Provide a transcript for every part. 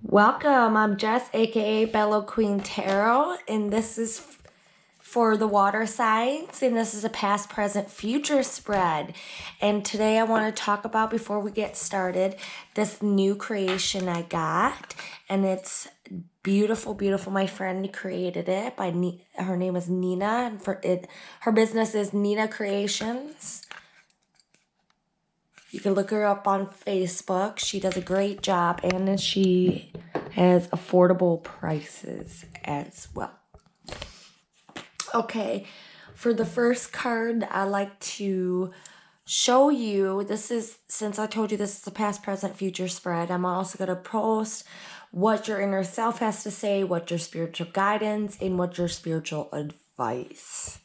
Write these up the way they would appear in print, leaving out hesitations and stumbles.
Welcome, I'm Jess, aka Bello Queen Tarot, and this is for the water signs, and this is a past, present, future spread. And today I want to talk about, before we get started, this new creation I got, and it's beautiful, beautiful. My friend created it her name is Nina, and her business is Nina Creations. You can look her up on Facebook. She does a great job, and she has affordable prices as well. Okay, for the first card, I like to show you, since I told you this is a past, present, future spread, I'm also going to post what your inner self has to say, what your spiritual guidance, and what your spiritual advice.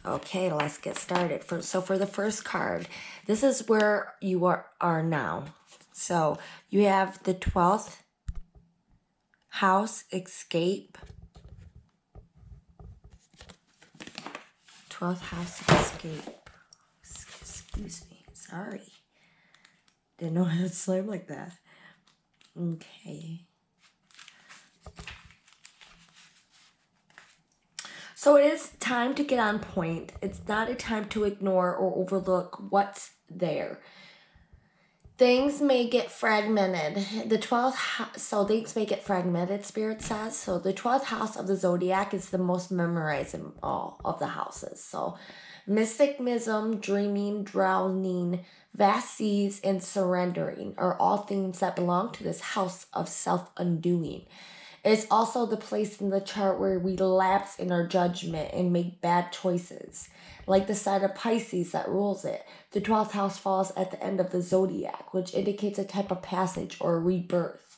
Okay, let's get started. So for the first card, this is where you are now. So you have the 12th house, escape. 12th house, escape. Excuse me, sorry. Didn't know how to slam like that. Okay. So it is time to get on point. It's not a time to ignore or overlook what's there. Things may get fragmented. Things may get fragmented, Spirit says. So the 12th house of the zodiac is the most memorized in all of the houses. So mysticism, dreaming, drowning, vast seas, and surrendering are all themes that belong to this house of self-undoing. It's also the place in the chart where we lapse in our judgment and make bad choices. Like the sign of Pisces that rules it, the 12th house falls at the end of the zodiac, which indicates a type of passage or rebirth.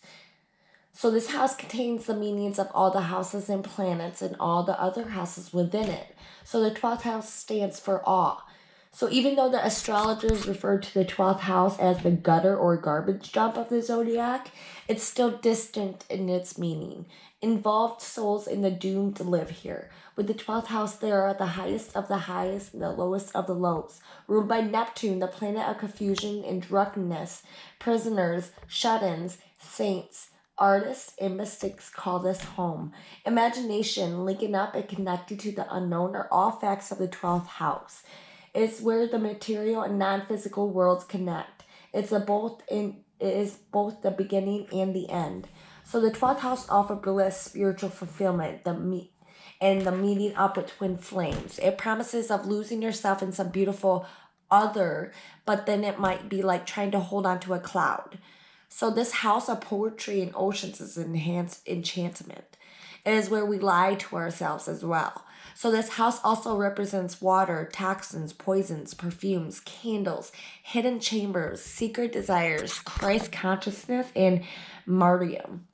So this house contains the meanings of all the houses and planets and all the other houses within it. So the 12th house stands for awe. So even though the astrologers refer to the 12th house as the gutter or garbage dump of the zodiac, it's still distant in its meaning. Involved souls in the doomed live here. With the 12th house, there are the highest of the highest and the lowest of the lows. Ruled by Neptune, the planet of confusion and drunkenness, prisoners, shut-ins, saints, artists, and mystics call this home. Imagination, linking up and connected to the unknown are all facts of the 12th house. It's where the material and non-physical worlds connect. It is both the beginning and the end. So the 12th house offers bliss, spiritual fulfillment, and the meeting up with twin flames. It promises of losing yourself in some beautiful other, but then it might be like trying to hold on to a cloud. So this house of poetry and oceans is enchantment. It is where we lie to ourselves as well. So this house also represents water, toxins, poisons, perfumes, candles, hidden chambers, secret desires, Christ consciousness, and martyrdom.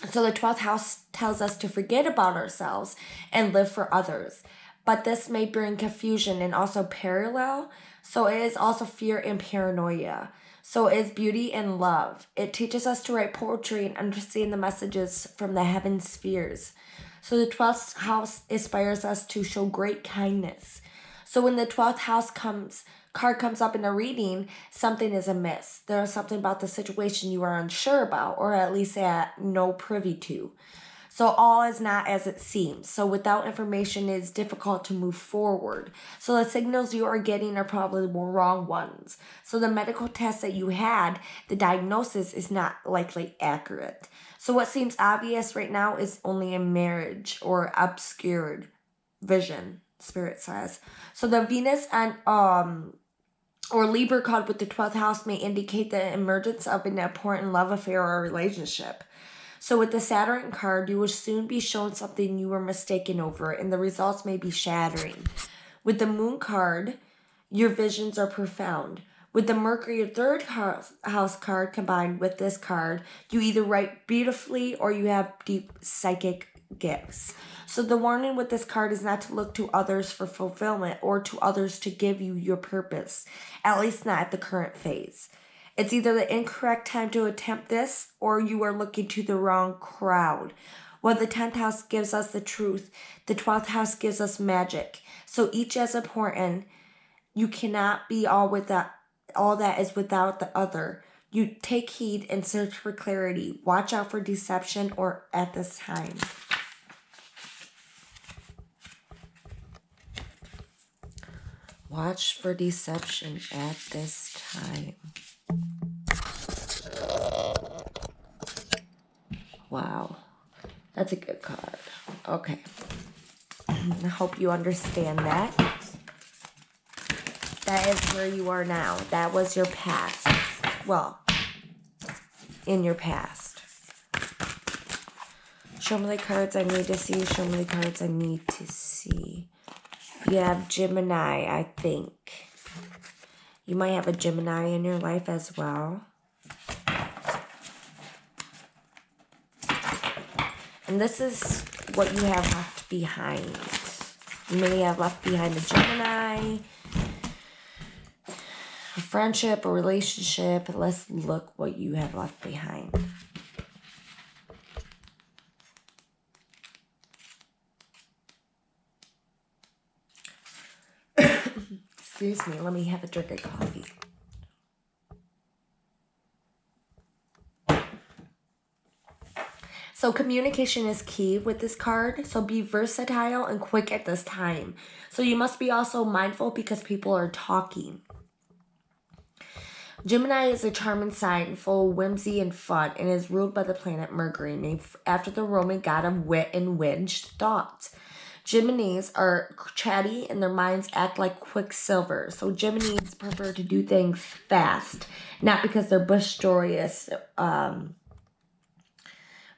So the 12th house tells us to forget about ourselves and live for others. But this may bring confusion and also parallel. So it is also fear and paranoia. So it is beauty and love. It teaches us to write poetry and understand the messages from the heaven spheres. So the 12th house inspires us to show great kindness. So when the 12th house card comes up in a reading, something is amiss. There is something about the situation you are unsure about, or at least at no privy to. So all is not as it seems. So without information, it is difficult to move forward. So the signals you are getting are probably the wrong ones. So the medical test that you had, the diagnosis is not likely accurate. So what seems obvious right now is only a marriage or obscured vision, Spirit says. So the Venus and or Libra card with the 12th house may indicate the emergence of an important love affair or relationship. So with the Saturn card, you will soon be shown something you were mistaken over, and the results may be shattering. With the Moon card, your visions are profound. With the Mercury third house card combined with this card, you either write beautifully or you have deep psychic gifts. So the warning with this card is not to look to others for fulfillment or to others to give you your purpose, at least not at the current phase. It's either the incorrect time to attempt this or you are looking to the wrong crowd. While the 10th house gives us the truth, the 12th house gives us magic. So each is important. You cannot be all that is without the other. You take heed and search for clarity. Watch out for deception or at this time. Watch for deception at this time. Wow. That's a good card. Okay. I hope you understand that. That is where you are now. That was your past. Well, in your past. Show me the cards I need to see. Show me the cards I need to see. You have Gemini, I think. You might have a Gemini in your life as well. And this is what you have left behind. You may have left behind a Gemini, a friendship, a relationship. Let's look what you have left behind. Excuse me, let me have a drink of coffee. So communication is key with this card. So be versatile and quick at this time. So you must be also mindful because people are talking. Gemini is a charming sign full of whimsy and fun and is ruled by the planet Mercury, named after the Roman god of wit and winged thoughts. Geminis are chatty and their minds act like quicksilver. So Geminis prefer to do things fast, not because they're boisterous,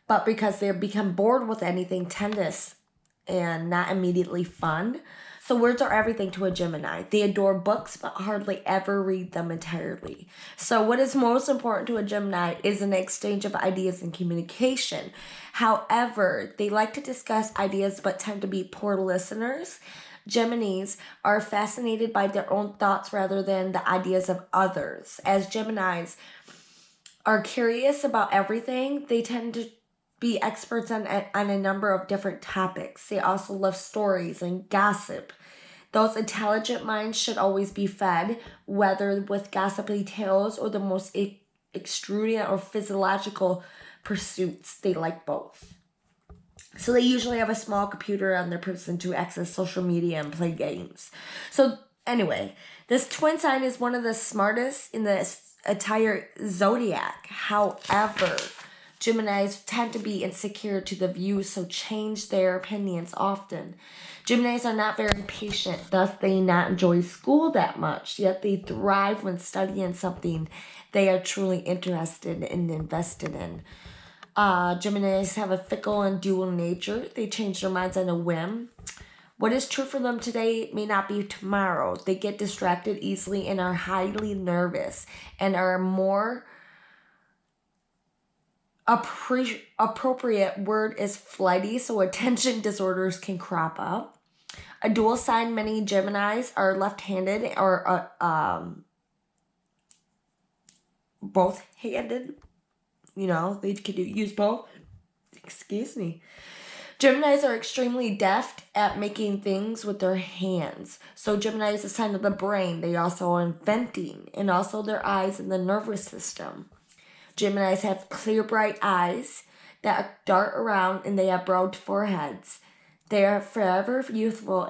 but because they become bored with anything tedious and not immediately fun. So words are everything to a Gemini. They adore books but hardly ever read them entirely. So what is most important to a Gemini is an exchange of ideas and communication. However, they like to discuss ideas but tend to be poor listeners. Geminis are fascinated by their own thoughts rather than the ideas of others. As Geminis are curious about everything, they tend to be experts on a number of different topics. They also love stories and gossip. Those intelligent minds should always be fed, whether with gossipy tales or the most extravagant or physiological pursuits. They like both. So they usually have a small computer on their person to access social media and play games. So anyway, this twin sign is one of the smartest in the entire zodiac. However, Geminis tend to be insecure to the view, so change their opinions often. Geminis are not very patient, thus they not enjoy school that much, yet they thrive when studying something they are truly interested and invested in. Geminis have a fickle and dual nature. They change their minds on a whim. What is true for them today may not be tomorrow. They get distracted easily and are highly nervous and are more appropriate word is flighty, so attention disorders can crop up. A dual sign, many Geminis are left-handed or both-handed. You know, they can use both. Excuse me. Geminis are extremely deft at making things with their hands. So Gemini is a sign of the brain. They also are inventing, and also their eyes and the nervous system. Geminis have clear, bright eyes that dart around, and they have broad foreheads. They are forever youthful